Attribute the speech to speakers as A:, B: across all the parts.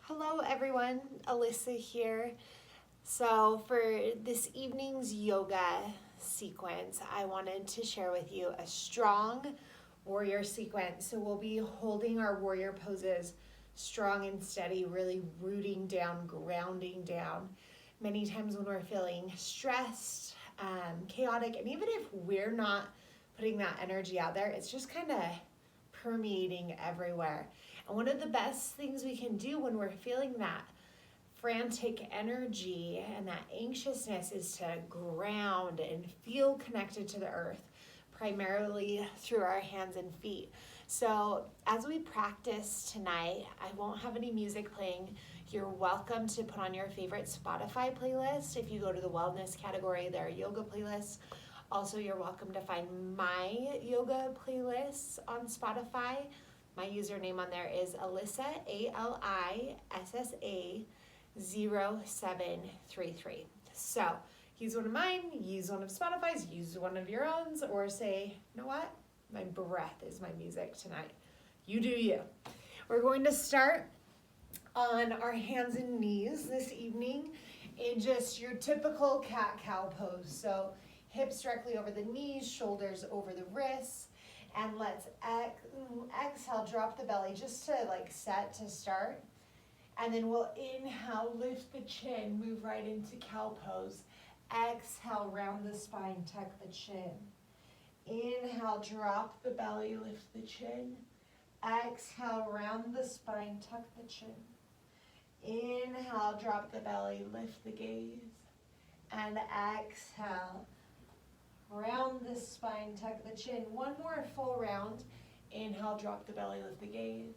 A: Hello everyone, Alyssa here. So for this evening's yoga sequence, I wanted to share with you a strong warrior sequence. So we'll be holding our warrior poses strong and steady, really rooting down, grounding down. Many times when we're feeling stressed, chaotic, and even if we're not putting that energy out there, it's just kind of permeating everywhere. And one of the best things we can do when we're feeling that frantic energy and that anxiousness is to ground and feel connected to the earth, primarily through our hands and feet. So, as we practice tonight, I won't have any music playing. You're welcome to put on your favorite Spotify playlist. If you go to the wellness category, there are yoga playlists. Also, you're welcome to find my yoga playlists on Spotify. My username on there is Alyssa, ALISSA 0733. So use one of mine, use one of Spotify's, use one of your own, or say, you know what? My breath is my music tonight. You do you. We're going to start on our hands and knees this evening in just your typical cat-cow pose. So hips directly over the knees, shoulders over the wrists. And let's exhale, drop the belly just to set to start. And then we'll inhale, lift the chin, move right into cow pose. Exhale, round the spine, tuck the chin. Inhale, drop the belly, lift the chin. Exhale, round the spine, tuck the chin. Inhale, drop the belly, lift the gaze. And exhale, round the spine, tuck the chin. One more full round. Inhale, drop the belly, lift the gaze.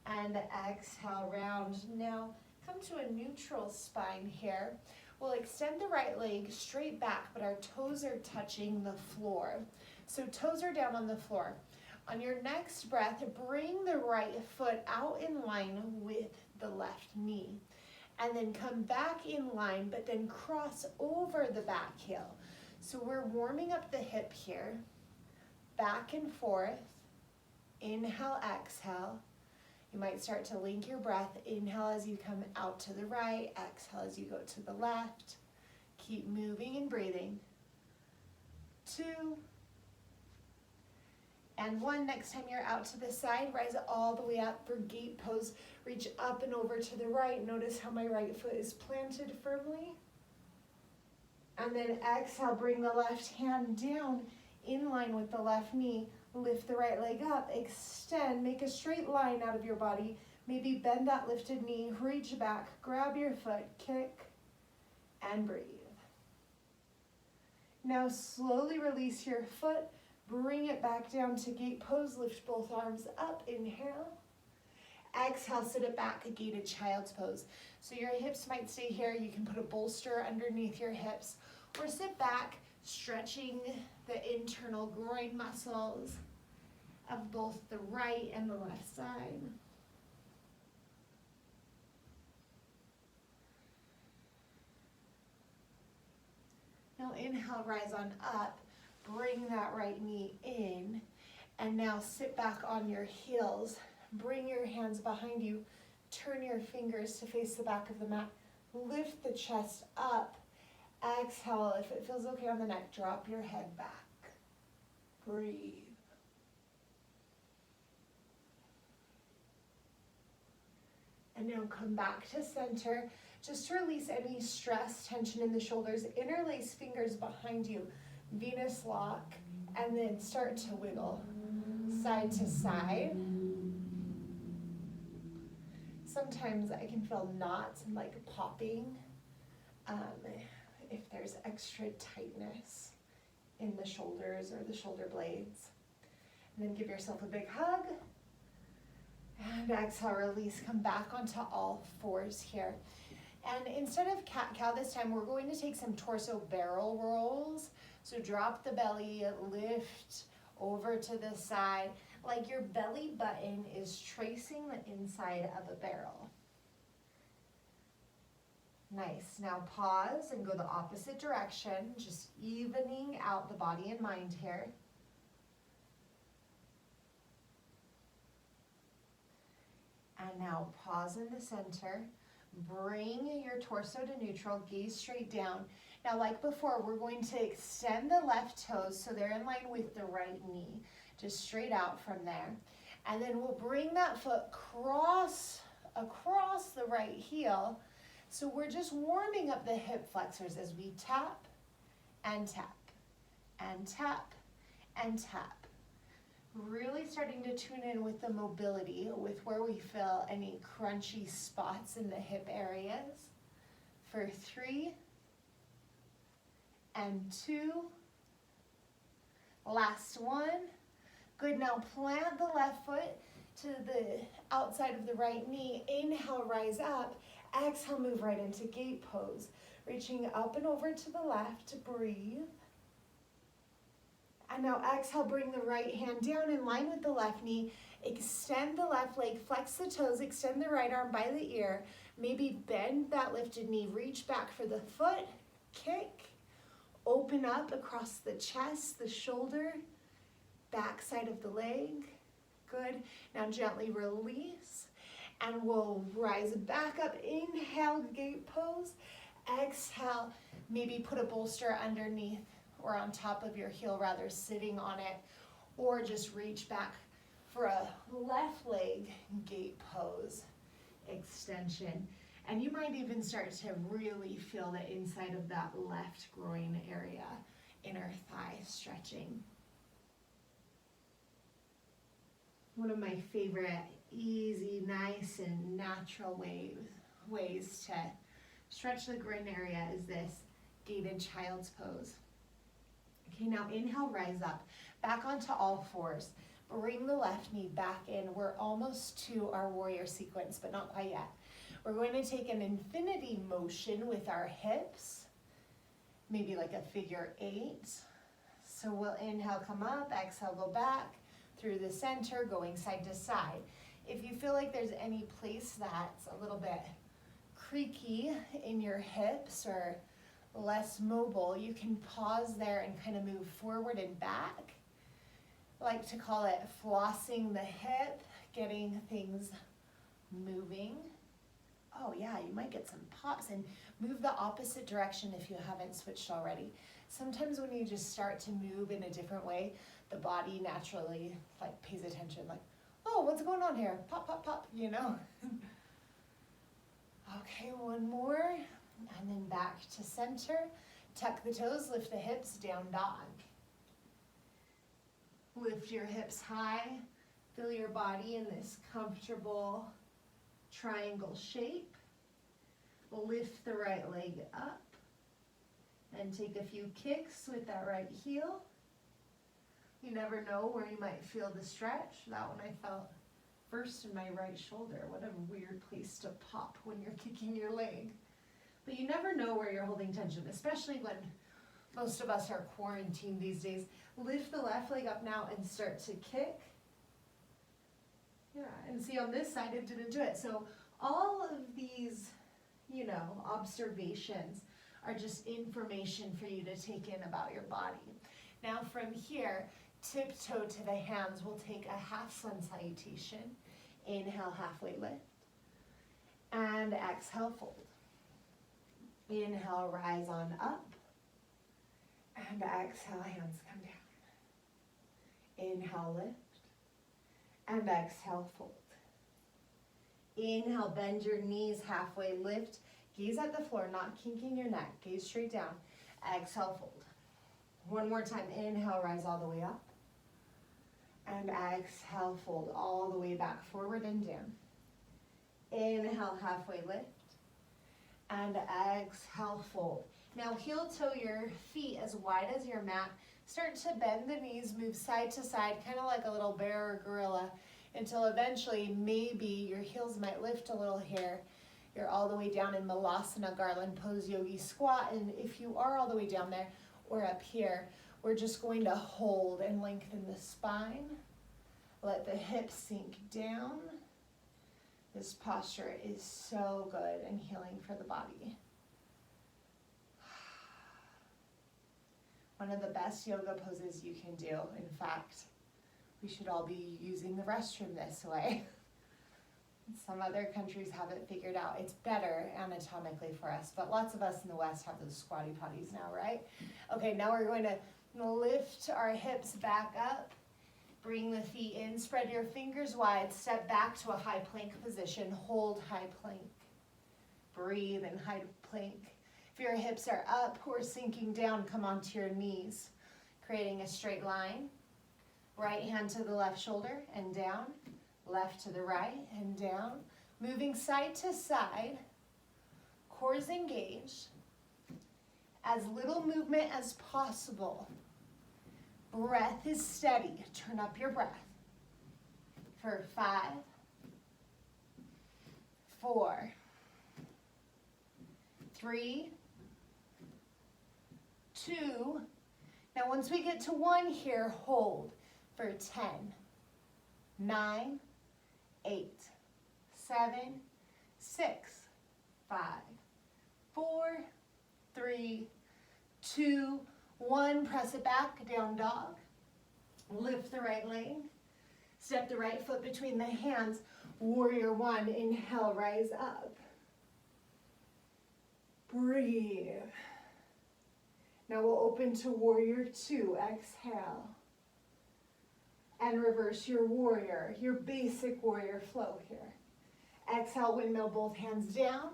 A: And exhale, round. Now, come to a neutral spine here. We'll extend the right leg straight back, but our toes are touching the floor. So toes are down on the floor. On your next breath, bring the right foot out in line with the left knee. And then come back in line, but then cross over the back heel. So we're warming up the hip here, back and forth, inhale, exhale. You might start to link your breath, inhale as you come out to the right, exhale as you go to the left. Keep moving and breathing. 2, and 1. Next time you're out to the side, rise all the way up for gate pose. Reach up and over to the right. Notice how my right foot is planted firmly. And then exhale, bring the left hand down in line with the left knee. Lift the right leg up, extend, make a straight line out of your body. Maybe bend that lifted knee, reach back, grab your foot, kick, and breathe. Now slowly release your foot, bring it back down to gate pose, lift both arms up, inhale. Exhale, sit it back, a gated child's pose. So your hips might stay here. You can put a bolster underneath your hips or sit back, stretching the internal groin muscles of both the right and the left side. Now inhale, rise on up, bring that right knee in, and now sit back on your heels. Bring your hands behind you, turn your fingers to face the back of the mat, lift the chest up, exhale. If it feels okay on the neck, drop your head back, breathe. And now come back to center, just to release any stress, tension in the shoulders, interlace fingers behind you, Venus lock, and then start to wiggle side to side. Sometimes I can feel knots and popping if there's extra tightness in the shoulders or the shoulder blades. And then give yourself a big hug. And exhale, release, come back onto all fours here. And instead of cat-cow this time, we're going to take some torso barrel rolls. So drop the belly, lift over to the side, like your belly button is tracing the inside of a barrel. Nice. Now pause and go the opposite direction, just evening out the body and mind here. And now pause in the center. Bring your torso to neutral, gaze straight down. Now, like before, we're going to extend the left toes so they're in line with the right knee, just straight out from there. And then we'll bring that foot across the right heel. So we're just warming up the hip flexors as we tap and tap and tap and tap. Really starting to tune in with the mobility, with where we feel any crunchy spots in the hip areas. For 3 and 2. Last one. Good, now plant the left foot to the outside of the right knee. Inhale, rise up. Exhale, move right into gate pose. Reaching up and over to the left, breathe. And now exhale, bring the right hand down in line with the left knee. Extend the left leg, flex the toes, extend the right arm by the ear. Maybe bend that lifted knee, reach back for the foot, kick. Open up across the chest, the shoulder, back side of the leg. Good. Now gently release. And we'll rise back up. Inhale, gate pose. Exhale, maybe put a bolster underneath or on top of your heel, rather sitting on it, or just reach back for a left leg gate pose extension. And you might even start to really feel the inside of that left groin area, inner thigh stretching. One of my favorite easy, nice, and natural ways to stretch the groin area is this gated child's pose. Okay, now inhale, rise up, back onto all fours. Bring the left knee back in. We're almost to our warrior sequence, but not quite yet. We're going to take an infinity motion with our hips, maybe like a figure 8. So we'll inhale, come up, exhale, go back through the center, going side to side. If you feel like there's any place that's a little bit creaky in your hips or less mobile, you can pause there and kind of move forward and back. I like to call it flossing the hip, getting things moving. Oh yeah, you might get some pops, and move the opposite direction if you haven't switched already. Sometimes when you just start to move in a different way, the body naturally pays attention, like, oh, what's going on here? Pop, pop, pop, you know? Okay, one more. And then back to center. Tuck the toes, lift the hips, down dog. Lift your hips high. Feel your body in this comfortable triangle shape. Lift the right leg up. And take a few kicks with that right heel. You never know where you might feel the stretch. That one I felt first in my right shoulder. What a weird place to pop when you're kicking your leg. But you never know where you're holding tension, especially when most of us are quarantined these days. Lift the left leg up now and start to kick. Yeah, and see on this side it didn't do it. So all of these, observations are just information for you to take in about your body. Now from here, tiptoe to the hands. We'll take a half sun salutation. Inhale, halfway lift. And exhale, fold. Inhale, rise on up. And exhale, hands come down. Inhale, lift. And exhale, fold. Inhale, bend your knees, halfway lift. Gaze at the floor, not kinking your neck. Gaze straight down. Exhale, fold. One more time. Inhale, rise all the way up. And exhale, fold all the way back, forward and down. Inhale, halfway lift. And exhale, fold. Now heel toe your feet as wide as your mat. Start to bend the knees, move side to side, kind of like a little bear or gorilla, until eventually maybe your heels might lift a little here. You're all the way down in Malasana, garland pose, yogi squat. And if you are all the way down there or up here, we're just going to hold and lengthen the spine. Let the hips sink down. This posture is so good and healing for the body. One of the best yoga poses you can do. In fact, we should all be using the restroom this way. Some other countries have it figured out. It's better anatomically for us, but lots of us in the West have those squatty potties now, right? Okay, now we're going to lift our hips back up, bring the feet in, spread your fingers wide, step back to a high plank position, hold high plank. Breathe in high plank. If your hips are up or sinking down, come onto your knees, creating a straight line. Right hand to the left shoulder and down. Left to the right and down. Moving side to side. Core is engaged. As little movement as possible. Breath is steady. Turn up your breath. For 5, 4, 3, 2. Now once we get to 1 here, hold for 10, 9, 8, 7, 6, 5, 4, 3, 2, 1. Press it back, down dog. Lift the right leg. Step the right foot between the hands. Warrior 1, inhale, rise up. Breathe. Now we'll open to warrior 2, exhale. And reverse your warrior, your basic warrior flow here. Exhale, windmill, both hands down.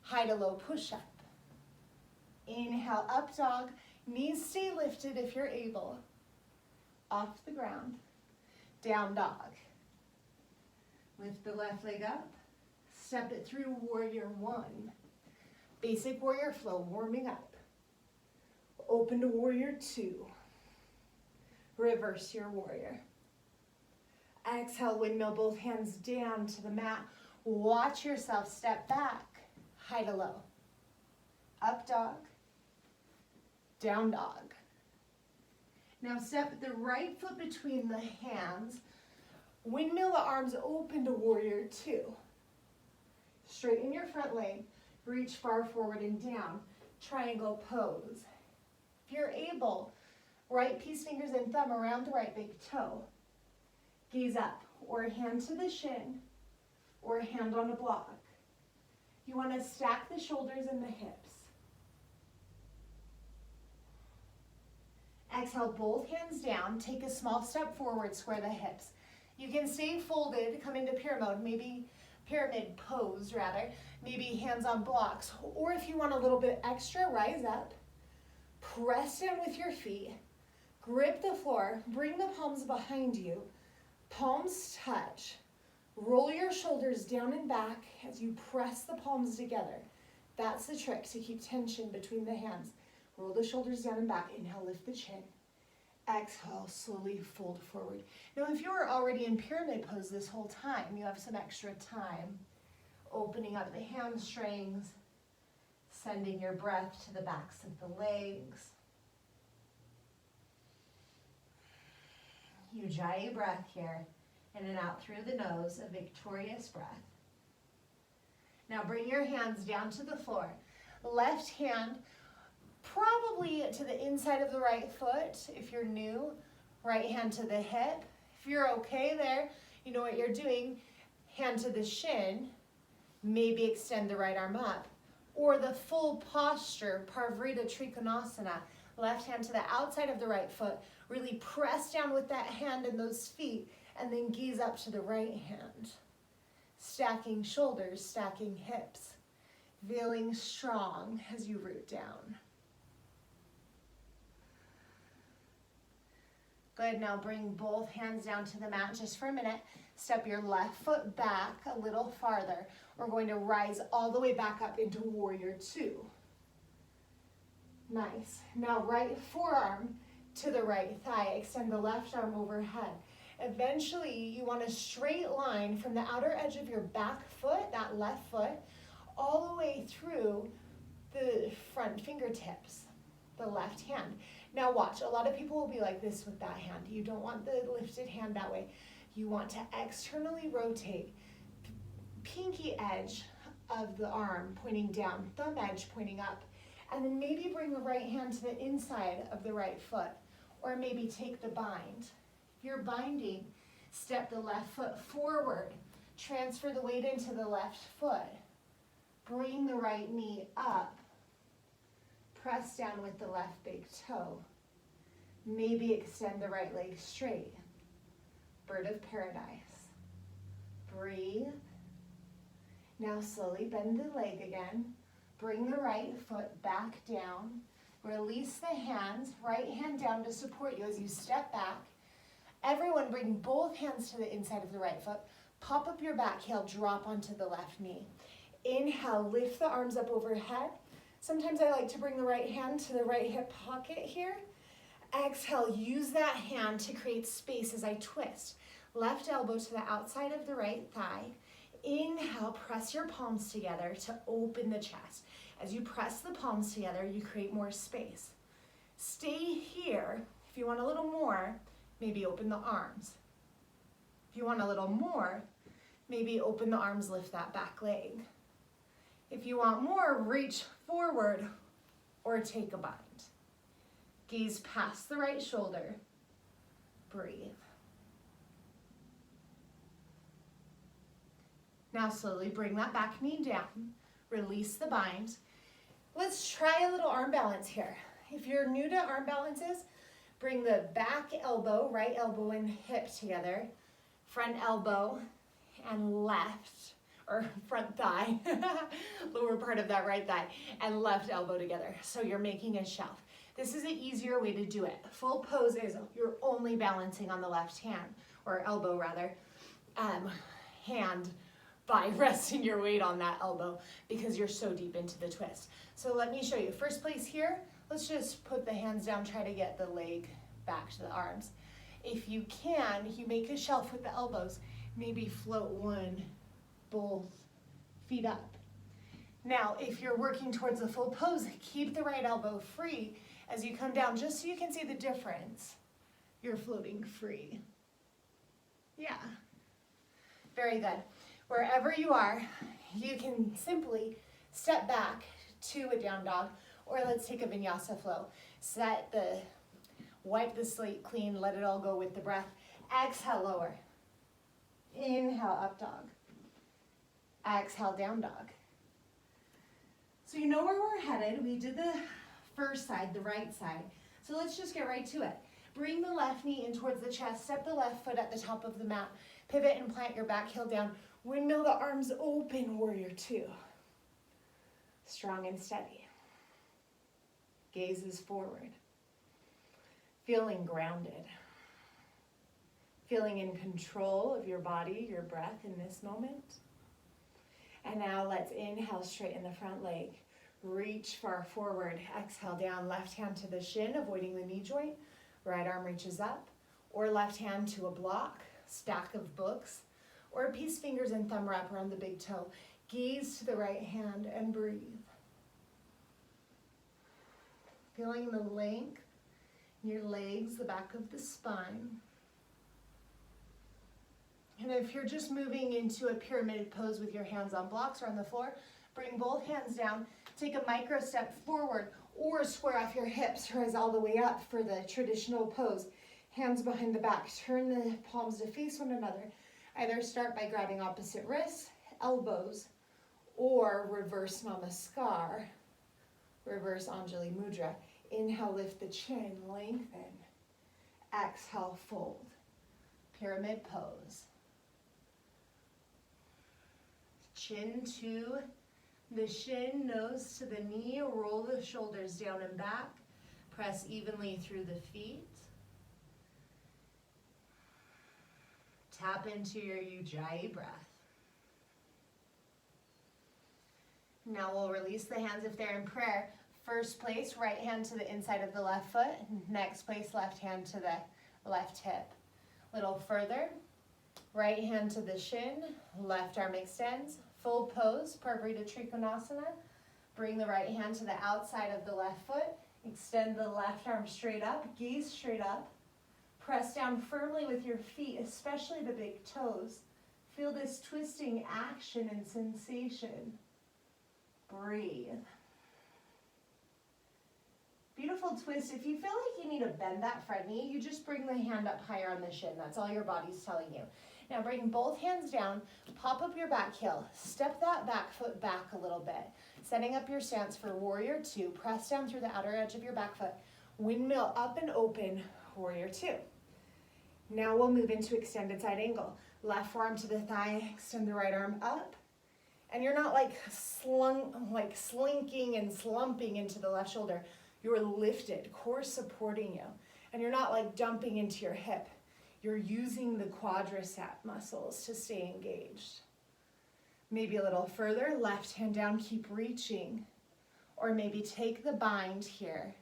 A: High to low push-up. Inhale, up dog. Knees stay lifted if you're able. Off the ground. Down dog. Lift the left leg up. Step it through warrior 1. Basic warrior flow, warming up. Open to warrior 2. Reverse your warrior. Exhale, windmill, both hands down to the mat. Watch yourself step back. High to low. Up dog. Down dog. Now step the right foot between the hands. Windmill the arms open to warrior 2. Straighten your front leg. Reach far forward and down. Triangle pose. If you're able, right peace fingers and thumb around the right big toe. Gaze up, or hand to the shin, or hand on a block. You want to stack the shoulders and the hips. Exhale, both hands down. Take a small step forward, square the hips. You can stay folded, come into pyramid pose rather. Maybe hands on blocks. Or if you want a little bit extra, rise up. Press down with your feet. Grip the floor. Bring the palms behind you. Palms touch. Roll your shoulders down and back as you press the palms together. That's the trick, to keep tension between the hands. Roll the shoulders down and back. Inhale, lift the chin. Exhale, slowly fold forward. Now, if you were already in pyramid pose this whole time, you have some extra time. Opening up the hamstrings, sending your breath to the backs of the legs. Ujjayi breath here, in and out through the nose, a victorious breath. Now bring your hands down to the floor. Left hand probably to the inside of the right foot if you're new. Right hand to the hip. If you're okay there, you know what you're doing. Hand to the shin. Maybe extend the right arm up. Or the full posture, Parivrtta Trikonasana. Left hand to the outside of the right foot. Really press down with that hand and those feet, and then gaze up to the right hand. Stacking shoulders, stacking hips. Feeling strong as you root down. Good, now bring both hands down to the mat just for a minute. Step your left foot back a little farther. We're going to rise all the way back up into warrior 2. Nice. Now right forearm to the right thigh. Extend the left arm overhead. Eventually, you want a straight line from the outer edge of your back foot, that left foot, all the way through the front fingertips, the left hand. Now watch, a lot of people will be like this with that hand. You don't want the lifted hand that way. You want to externally rotate. Pinky edge of the arm pointing down, thumb edge pointing up. And then maybe bring the right hand to the inside of the right foot. Or maybe take the bind. If you're binding, step the left foot forward. Transfer the weight into the left foot. Bring the right knee up. Press down with the left big toe. Maybe extend the right leg straight. Bird of paradise. Breathe. Now slowly bend the leg again. Bring the right foot back down. Release the hands, right hand down to support you as you step back. Everyone bring both hands to the inside of the right foot. Pop up your back heel, drop onto the left knee. Inhale, lift the arms up overhead. Sometimes I like to bring the right hand to the right hip pocket here. Exhale, use that hand to create space as I twist. Left elbow to the outside of the right thigh. Inhale, press your palms together to open the chest. As you press the palms together, you create more space. Stay here. If you want a little more, maybe open the arms. If you want a little more, maybe open the arms, lift that back leg. If you want more, reach forward or take a bind. Gaze past the right shoulder. Breathe. Now slowly bring that back knee down. Release the bind. Let's try a little arm balance here. If you're new to arm balances, bring the back elbow, right elbow and hip together. Front elbow and left, or front thigh, lower part of that right thigh, and left elbow together. So you're making a shelf. This is an easier way to do it. Full pose is you're only balancing on the left hand, or elbow rather, hand by resting your weight on that elbow because you're so deep into the twist. So let me show you. First place here, let's just put the hands down, try to get the leg back to the arms. If you can, you make a shelf with the elbows, maybe float one, both feet up. Now, if you're working towards a full pose, keep the right elbow free as you come down, just so you can see the difference. You're floating free. Yeah, very good. Wherever you are, you can simply step back to a down dog, or let's take a vinyasa flow. Wipe the slate clean, let it all go with the breath. Exhale, lower. Inhale, up dog. Exhale, down dog. So you know where we're headed. We did the first side, the right side. So let's just get right to it. Bring the left knee in towards the chest. Step the left foot at the top of the mat. Pivot and plant your back heel down. Windmill the arms open, warrior two. Strong and steady. Gazes forward. Feeling grounded. Feeling in control of your body, your breath in this moment. And now let's inhale, straighten the front leg. Reach far forward. Exhale down, left hand to the shin, avoiding the knee joint. Right arm reaches up. Or left hand to a block, stack of books. Or peace fingers and thumb wrap around the big toe. Gaze to the right hand and breathe. Feeling the length in your legs, the back of the spine. And if you're just moving into a pyramid pose with your hands on blocks or on the floor, bring both hands down, take a micro step forward, or square off your hips, rise all the way up for the traditional pose. Hands behind the back, turn the palms to face one another. Either start by grabbing opposite wrists, elbows, or reverse namaskar, reverse Anjali Mudra. Inhale, lift the chin, lengthen. Exhale, fold. Pyramid pose. Chin to the shin, nose to the knee, roll the shoulders down and back. Press evenly through the feet. Tap into your Ujjayi breath. Now we'll release the hands if they're in prayer. First place, right hand to the inside of the left foot. Next place, left hand to the left hip. Little further, right hand to the shin, left arm extends. Full pose, Parivrtta Trikonasana. Bring the right hand to the outside of the left foot. Extend the left arm straight up, gaze straight up. Press down firmly with your feet, especially the big toes. Feel this twisting action and sensation. Breathe. Beautiful twist. If you feel like you need to bend that front knee, you just bring the hand up higher on the shin. That's all your body's telling you. Now bring both hands down, pop up your back heel, step that back foot back a little bit, setting up your stance for warrior two. Press down through the outer edge of your back foot, windmill up and open, warrior two. Now we'll move into extended side angle. Left forearm to the thigh, extend the right arm up. And you're not like slinking and slumping into the left shoulder. You're lifted, core supporting you. And you're not like dumping into your hip. You're using the quadricep muscles to stay engaged. Maybe a little further, left hand down, keep reaching. Or maybe take the bind here.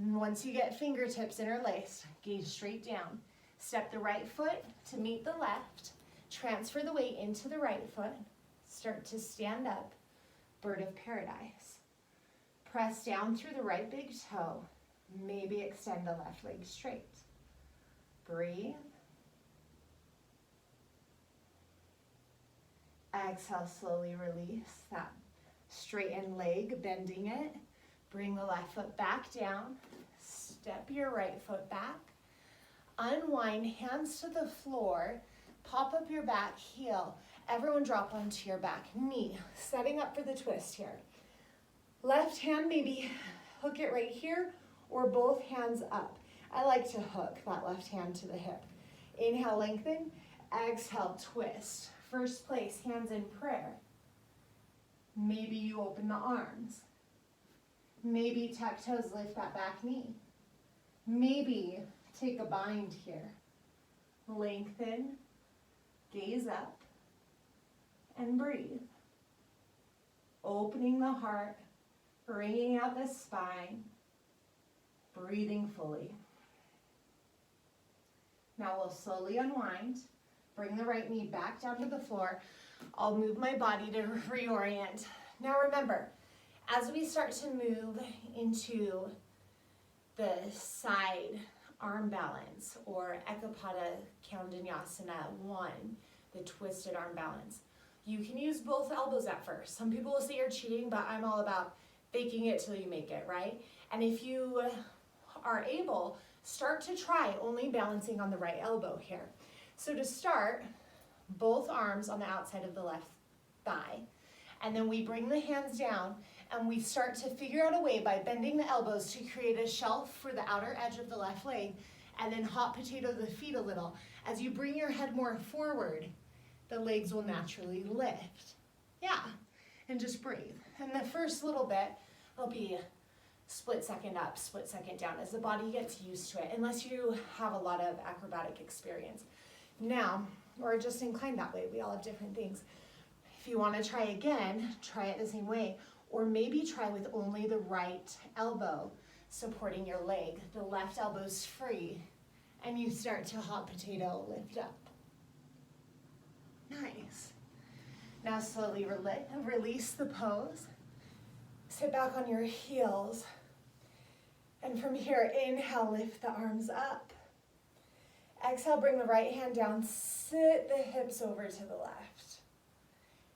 A: And once you get fingertips interlaced, gaze straight down. Step the right foot to meet the left. Transfer the weight into the right foot. Start to stand up, bird of paradise. Press down through the right big toe. Maybe extend the left leg straight. Breathe. Exhale, slowly release that straightened leg, bending it. Bring the left foot back down. Step your right foot back. Unwind, hands to the floor. Pop up your back heel. Everyone drop onto your back knee. Setting up for the twist here. Left hand, maybe hook it right here or both hands up. I like to hook that left hand to the hip. Inhale, lengthen. Exhale, twist. First place, hands in prayer. Maybe you open the arms. Maybe tuck toes, lift that back knee. Maybe take a bind here. Lengthen, gaze up, and breathe. Opening the heart, bringing out the spine, breathing fully. Now we'll slowly unwind. Bring the right knee back down to the floor. I'll move my body to reorient. Now remember, as we start to move into the side arm balance or Ekapada Kaundanyasana 1, the twisted arm balance, you can use both elbows at first. Some people will say you're cheating, but I'm all about faking it till you make it, right? And if you are able, start to try only balancing on the right elbow here. So to start, both arms on the outside of the left thigh, and then we bring the hands down and we start to figure out a way by bending the elbows to create a shelf for the outer edge of the left leg, and then hot potato the feet a little. As you bring your head more forward, the legs will naturally lift. Yeah, and just breathe. And the first little bit will be split second up, split second down as the body gets used to it, unless you have a lot of acrobatic experience. Now, or just inclined that way, we all have different things. If you want to try again, try it the same way, or maybe try with only the right elbow supporting your leg. The left elbow's free, and you start to hot potato lift up. Nice. Now slowly release the pose. Sit back on your heels. And from here, inhale, lift the arms up. Exhale, bring the right hand down, sit the hips over to the left.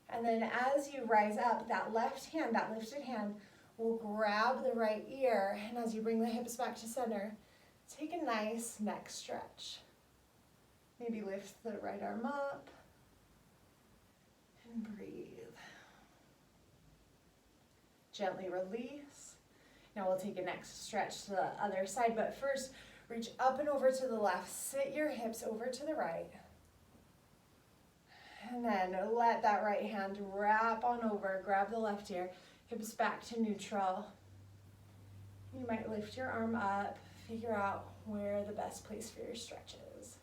A: And then as you rise up, that left hand, that lifted hand, will grab the right ear. And as you bring the hips back to center, take a nice neck stretch. Maybe lift the right arm up and breathe. Gently release. Now we'll take a next stretch to the other side, but first, reach up and over to the left, sit your hips over to the right. And then let that right hand wrap on over, grab the left ear, hips back to neutral. You might lift your arm up, figure out where the best place for your stretch is.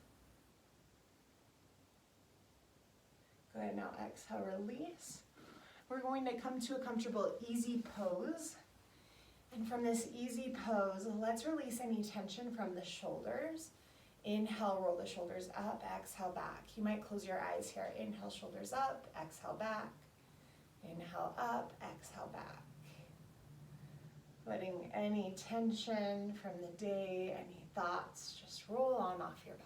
A: Go ahead, now exhale, release. We're going to come to a comfortable, easy pose. And from this easy pose, let's release any tension from the shoulders. Inhale, roll the shoulders up, exhale, back. You might close your eyes here. Inhale, shoulders up, exhale, back. Inhale, up, exhale, back. Letting any tension from the day, any thoughts, just roll on off your back.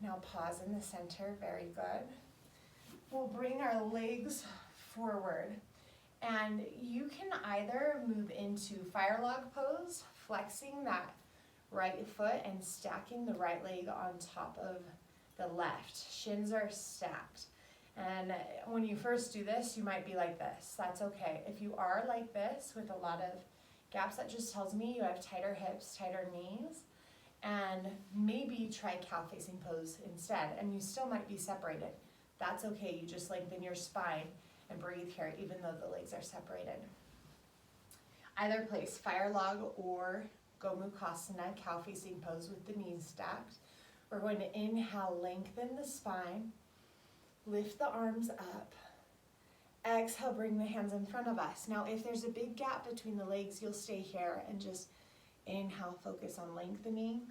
A: Now pause in the center, very good. We'll bring our legs forward. And you can either move into fire log pose, flexing that right foot and stacking the right leg on top of the left. Shins are stacked. And when you first do this, you might be like this. That's okay. If you are like this with a lot of gaps, that just tells me you have tighter hips, tighter knees, and maybe try cow facing pose instead. And you still might be separated. That's okay. You just lengthen your spine and breathe here, even though the legs are separated. Either place, fire log or Gomukhasana, cow facing pose with the knees stacked. We're going to inhale, lengthen the spine, lift the arms up. Exhale, bring the hands in front of us. Now, if there's a big gap between the legs, you'll stay here and just inhale, focus on lengthening.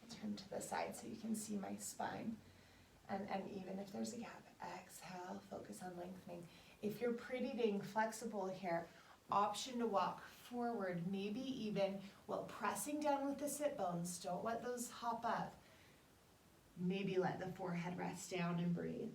A: I'll turn to the side so you can see my spine. And even if there's a gap, exhale, focus on lengthening. If you're pretty dang flexible here, option to walk forward, maybe even while pressing down with the sit bones. Don't let those hop up. Maybe let the forehead rest down and breathe.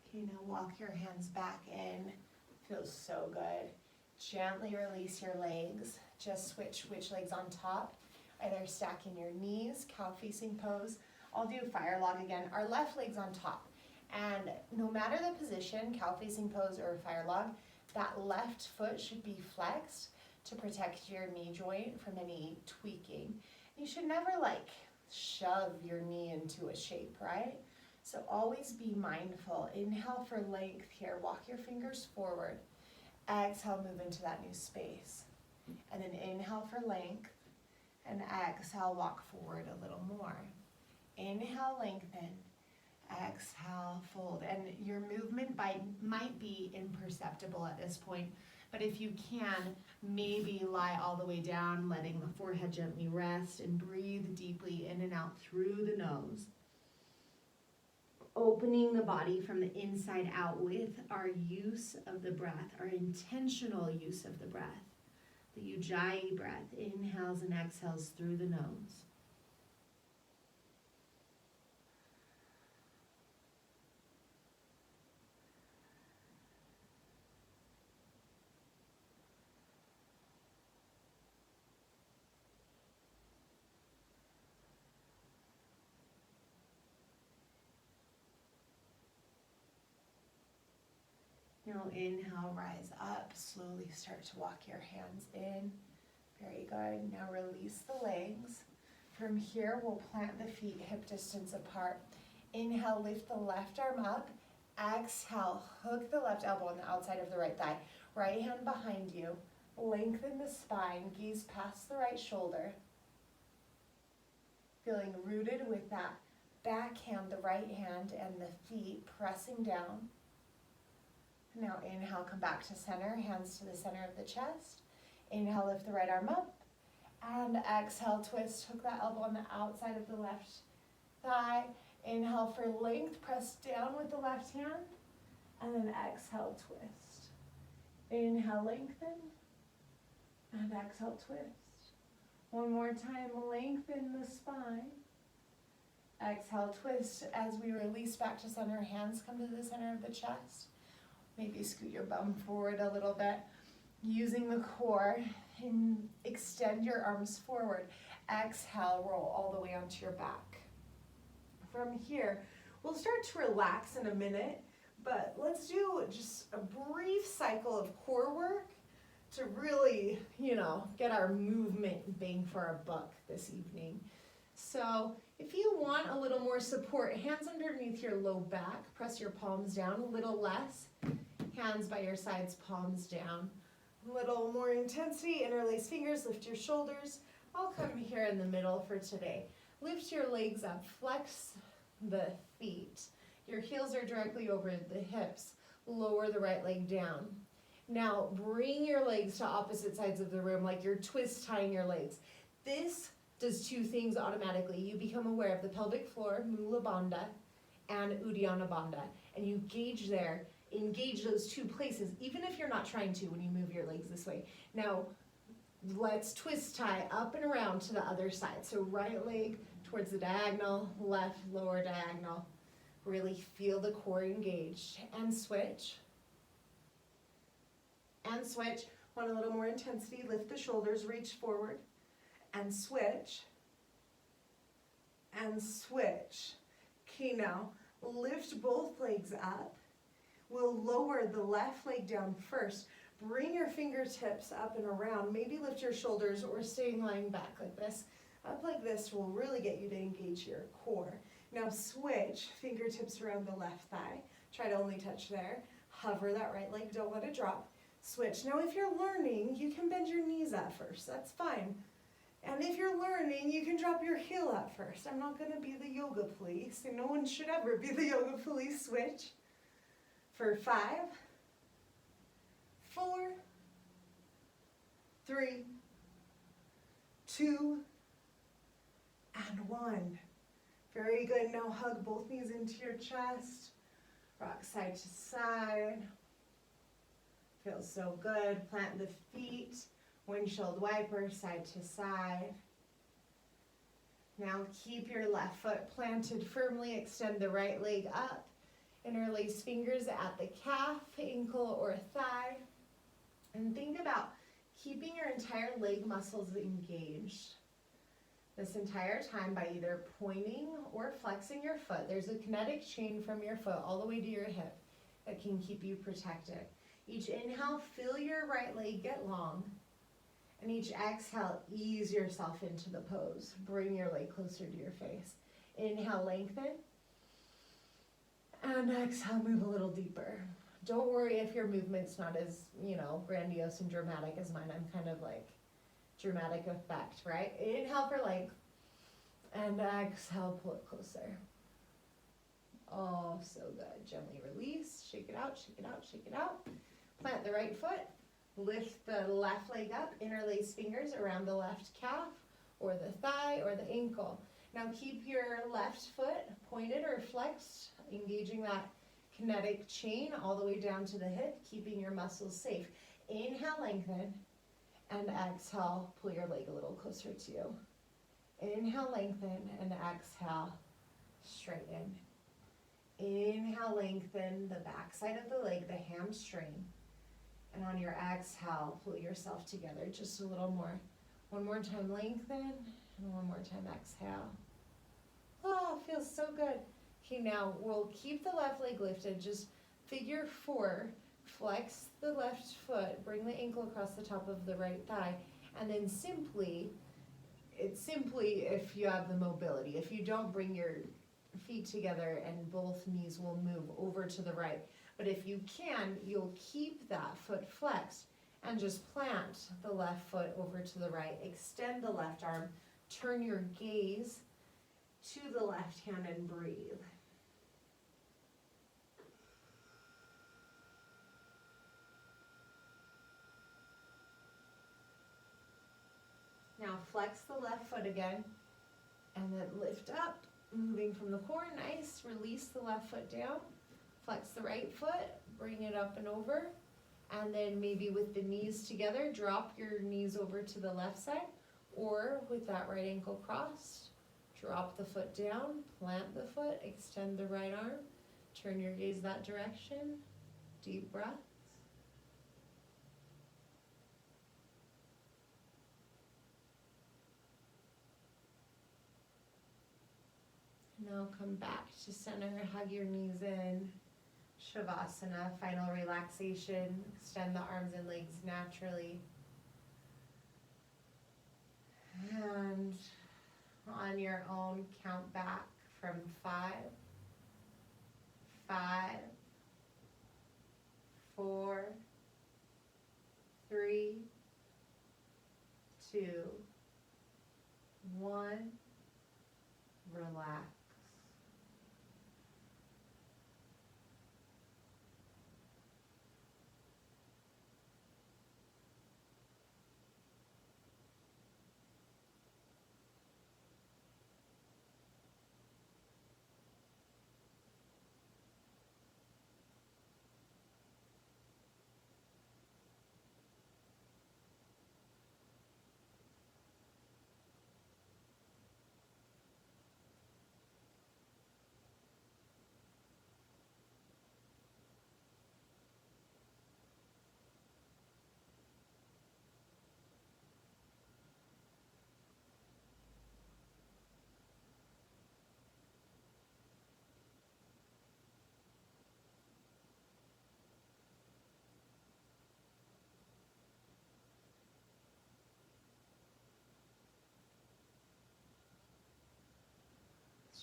A: Okay, now walk your hands back in. Feels so good. Gently release your legs. Just switch which leg's on top. Either stacking your knees, cow facing pose. I'll do fire log again. Our left leg's on top. And no matter the position, cow facing pose or fire log, that left foot should be flexed to protect your knee joint from any tweaking. You should never shove your knee into a shape, right? So always be mindful. Inhale for length here. Walk your fingers forward. Exhale, move into that new space. And then inhale for length. And exhale, walk forward a little more. Inhale, lengthen. Exhale, fold. And your movement might be imperceptible at this point. But if you can, maybe lie all the way down, letting the forehead gently rest, and breathe deeply in and out through the nose. Opening the body from the inside out with our use of the breath, our intentional use of the breath. The Ujjayi breath, inhales and exhales through the nose. Now inhale, rise up, slowly start to walk your hands in. Very good. Now release the legs. From here, we'll plant the feet hip distance apart. Inhale, lift the left arm up. Exhale, hook the left elbow on the outside of the right thigh. Right hand behind you. Lengthen the spine, gaze past the right shoulder. Feeling rooted with that back hand, the right hand, and the feet pressing down. Now inhale, come back to center, hands to the center of the chest. Inhale, lift the right arm up. And exhale, twist, hook that elbow on the outside of the left thigh. Inhale for length, press down with the left hand. And then exhale, twist. Inhale, lengthen. And exhale, twist. One more time, lengthen the spine. Exhale, twist. As we release back to center, hands come to the center of the chest. Maybe scoot your bum forward a little bit. Using the core, and extend your arms forward. Exhale, roll all the way onto your back. From here, we'll start to relax in a minute, but let's do just a brief cycle of core work to really, get our movement bang for our buck this evening. So if you want a little more support, hands underneath your low back, press your palms down, a little less. Hands by your sides, palms down. A little more intensity, interlace fingers, lift your shoulders. I'll come here in the middle for today. Lift your legs up, flex the feet. Your heels are directly over the hips. Lower the right leg down. Now bring your legs to opposite sides of the room like you're twist tying your legs. This does two things automatically. You become aware of the pelvic floor, Mula Bandha, and Uddiyana Bandha, and you gauge there. Engage those two places, even if you're not trying to when you move your legs this way. Now, Let's twist tie up and around to the other side. So right leg towards the diagonal, left lower diagonal. Really feel the core engaged. And switch. And switch. Want a little more intensity. Lift the shoulders, reach forward. And switch. And switch. Okay, now lift both legs up. We'll lower the left leg down first. Bring your fingertips up and around. Maybe lift your shoulders or staying lying back like this. Up like this will really get you to engage your core. Now switch, fingertips around the left thigh. Try to only touch there. Hover that right leg, don't let it drop. Switch. Now if you're learning, you can bend your knees up first. That's fine. And if you're learning, you can drop your heel up first. I'm not going to be the yoga police, and no one should ever be the yoga police. Switch. For 5, 4, 3, 2, and 1. Very good. Now hug both knees into your chest. Rock side to side. Feels so good. Plant the feet. Windshield wiper, side to side. Now keep your left foot planted firmly. Extend the right leg up. Interlace fingers at the calf, ankle, or thigh. And think about keeping your entire leg muscles engaged this entire time by either pointing or flexing your foot. There's a kinetic chain from your foot all the way to your hip that can keep you protected. Each inhale, feel your right leg get long. And each exhale, ease yourself into the pose. Bring your leg closer to your face. Inhale, lengthen. And exhale, move a little deeper. Don't worry if your movement's not as, grandiose and dramatic as mine. I'm kind of like dramatic effect, right? Inhale for length. And exhale, pull it closer. Oh, so good. Gently release. Shake it out, shake it out, shake it out. Plant the right foot. Lift the left leg up. Interlace fingers around the left calf or the thigh or the ankle. Now keep your left foot pointed or flexed, engaging that kinetic chain all the way down to the hip, keeping your muscles safe. Inhale, lengthen, and exhale, pull your leg a little closer to you. Inhale, lengthen, and exhale, straighten. Inhale, lengthen the back side of the leg, the hamstring. And on your exhale, pull yourself together just a little more. One more time, lengthen, and one more time, exhale. Oh, feels so good. Okay, now we'll keep the left leg lifted. Just figure 4, flex the left foot, bring the ankle across the top of the right thigh, and then it's simply if you have the mobility. If you don't, bring your feet together and both knees will move over to the right. But if you can, you'll keep that foot flexed and just plant the left foot over to the right. Extend the left arm, turn your gaze to the left hand and breathe. Now flex the left foot again and then lift up, moving from the core. Nice. Release the left foot down. Flex the right foot, bring it up and over. And then maybe with the knees together, drop your knees over to the left side. Or with that right ankle crossed, drop the foot down, plant the foot, extend the right arm, turn your gaze that direction. Deep breaths. Now come back to center, hug your knees in. Shavasana, final relaxation. Extend the arms and legs naturally. And on your own, count back from 5, 5, 4, 3, 2, 1. Relax.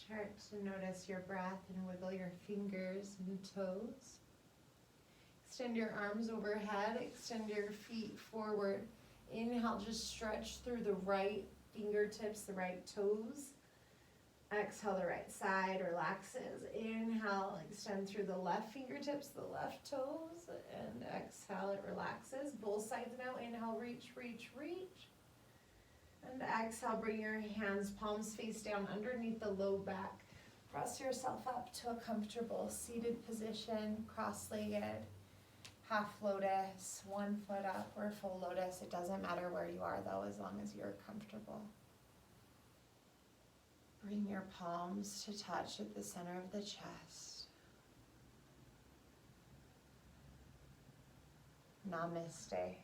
A: Start to notice your breath and wiggle your fingers and toes. Extend your arms overhead, extend your feet forward. Inhale, just stretch through the right fingertips, the right toes. Exhale, the right side relaxes. Inhale, extend through the left fingertips, the left toes, and exhale, it relaxes. Both sides now. Inhale, reach, reach, reach. And exhale, bring your hands, palms face down underneath the low back. Press yourself up to a comfortable seated position, cross-legged, half lotus, 1 foot up, or full lotus. It doesn't matter where you are though, as long as you're comfortable. Bring your palms to touch at the center of the chest. Namaste.